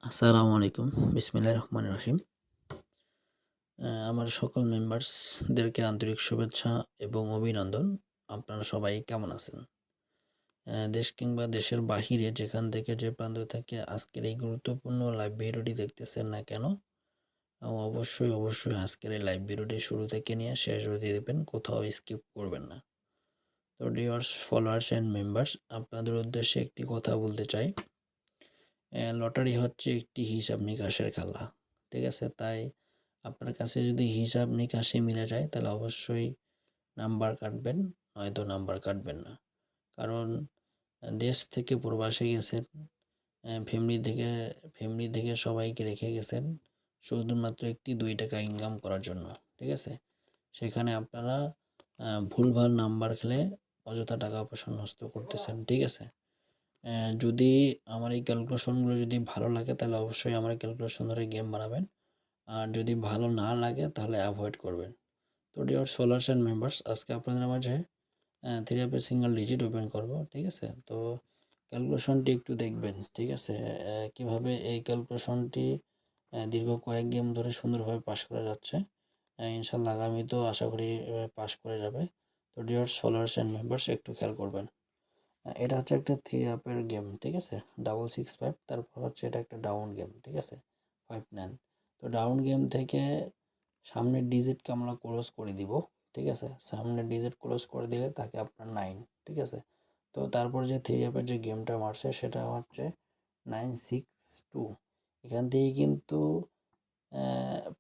আসসালামু আলাইকুম। বিসমিল্লাহির রহমানির রহিম। আমার সকল মেম্বার্সদেরকে আন্তরিক শুভেচ্ছা এবং অভিনন্দন। আপনারা সবাই কেমন আছেন? দেশ কিংবা দেশের বাহিরে যেখান থেকে যে প্রান্ত থেকে আজকের এই গুরুত্বপূর্ণ লাইভ ভিডিওটি দেখতেছেন না কেন, অবশ্যই আজকের এই লাইভ ভিডিওটি শুরু থেকে নিয়ে শেষ অবধি দেখবেন, কোথাও স্কিপ করবেন না। তো ডিয়ার্স ফলোয়ার্স অ্যান্ড মেম্বার্স, আপনাদের উদ্দেশ্যে একটি কথা বলতে চাই। লটারি হচ্ছে একটি হিসাব নিকাশের খেলা, ঠিক আছে? তাই আপনার কাছে যদি হিসাব নিকাশে মিলে যায় তাহলে অবশ্যই নাম্বার কাটবেন, নয়তো নাম্বার কাটবেন না। কারণ দেশ থেকে প্রবাসে গেছেন, ফ্যামিলি থেকে সবাইকে রেখে গেছেন শুধুমাত্র 1-2 টাকা ইনকাম করার জন্য, ঠিক আছে? সেখানে আপনারা ভুলভাল নাম্বার খেলে অযথা টাকা পয়সা নষ্ট করতেছেন, ঠিক আছে? যদি আমার এই ক্যালকুলেশনগুলো যদি ভালো লাগে তাহলে অবশ্যই আমার ক্যালকুলেশন ধরে গেম বানাবেন, আর যদি ভালো না লাগে তাহলে অ্যাভয়েড করবেন। তো ডিয়ার সোলার্স অ্যান্ড মেম্বার্স, আজকে আপনাদের মাঝে থ্রি অ্যাপের সিঙ্গেল ডিজিট ওপেন করব, ঠিক আছে? তো ক্যালকুলেশনটি একটু দেখবেন, ঠিক আছে? কিভাবে এই ক্যালকুলেশনটি দীর্ঘ কয়েক গেম ধরে সুন্দরভাবে পাস করা যাচ্ছে। ইনশাল্লাহ আগামী তো আশা করি পাস করে যাবে। তো ডিয়ার সোলার্স অ্যান্ড মেম্বার্স, একটু খেয়াল করবেন। এটা হচ্ছে একটা থ্রি অ্যাপের গেম, ঠিক আছে? 665, তারপর হচ্ছে এটা একটা ডাউন গেম, ঠিক আছে? 59। তো ডাউন গেম থেকে সামনের ডিজিটকে আমরা ক্লোজ করে দিব, ঠিক আছে? সামনের ডিজিট ক্লোজ করে দিলে থাকে আপনার 9, ঠিক আছে? তো তারপর যে থ্রি অ্যাপের যে গেমটা মারছে সেটা হচ্ছে 962। এখান থেকে কিন্তু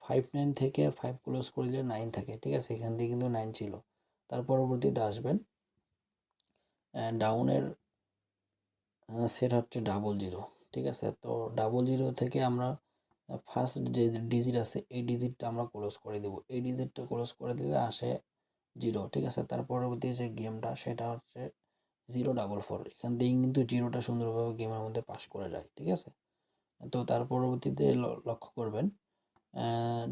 59 থেকে 5 ক্লোজ করে দিলে 9 থাকে, ঠিক আছে? এখান থেকে কিন্তু 9 ছিল। তার পরবর্তীতে আসবেন ডাউনের সেট হচ্ছে 00, ঠিক আছে? তো 00 থেকে আমরা ফার্স্ট যে ডিজিট আছে এই ডিজিটটা আমরা ক্লোজ করে দেব। এই ডিজিটটা ক্লোজ করে দিলে আসে 0, ঠিক আছে? তার পরবর্তী যে গেমটা সেটা হচ্ছে 044। এখান থেকে কিন্তু 0টা সুন্দরভাবে গেমের মধ্যে পাস করে যায়, ঠিক আছে? তো তার পরবর্তীতে লক্ষ্য করবেন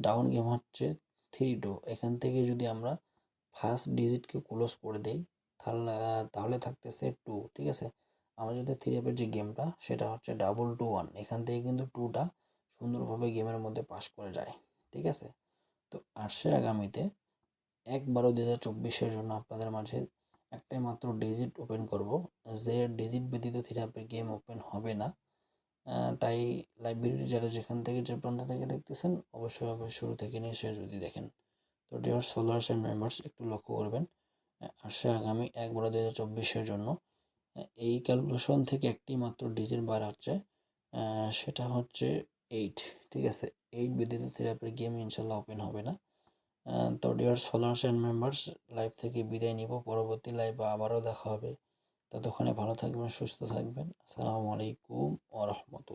ডাউন গেম হচ্ছে 32। এখান থেকে যদি আমরা ফার্স্ট ডিজিটকে ক্লোজ করে দেই তাহলে থাকতেছে 2, ঠিক আছে? আমরা যদি থ্রি অ্যাপের যে গেমটা সেটা হচ্ছে 221। এখান থেকে কিন্তু 2টা সুন্দরভাবে গেমের মধ্যে পাস করে যায়, ঠিক আছে? তো আসছে আগামীতে 1/12/2024 জন্য আপনাদের মাঝে একটাই মাত্র ডিজিট ওপেন করব, যে ডিজিট ব্যতীত থ্রি অ্যাপের গেম ওপেন হবে না। তাই লাইভ ভিডিওটি যারা যেখান থেকে যে প্রান্ত থেকে দেখতেছেন অবশ্যই শুরু থেকে নিয়ে শেষ যদি দেখেন। তো ডিয়ার ফলোয়ার্স অ্যান্ড মেম্বার্স, একটু লক্ষ্য করবেন। আসছে আগামী 1/12/2024 জন্য এই ক্যালকুলেশন থেকে একটি মাত্র ডিজিট বার হচ্ছে, সেটা হচ্ছে 8, ঠিক আছে? 8 ব্যতীত থ্রি অ্যাপের গেম ইনশাল্লাহ ওপেন হবে না। তো dears followers and members, live থেকে বিদায় নিব। পরবর্তী লাইভে আবারও দেখা হবে। ততক্ষণে ভালো থাকবেন, সুস্থ থাকবেন। আসসালামু আলাইকুম ওয়া রাহমাতুল্লাহ।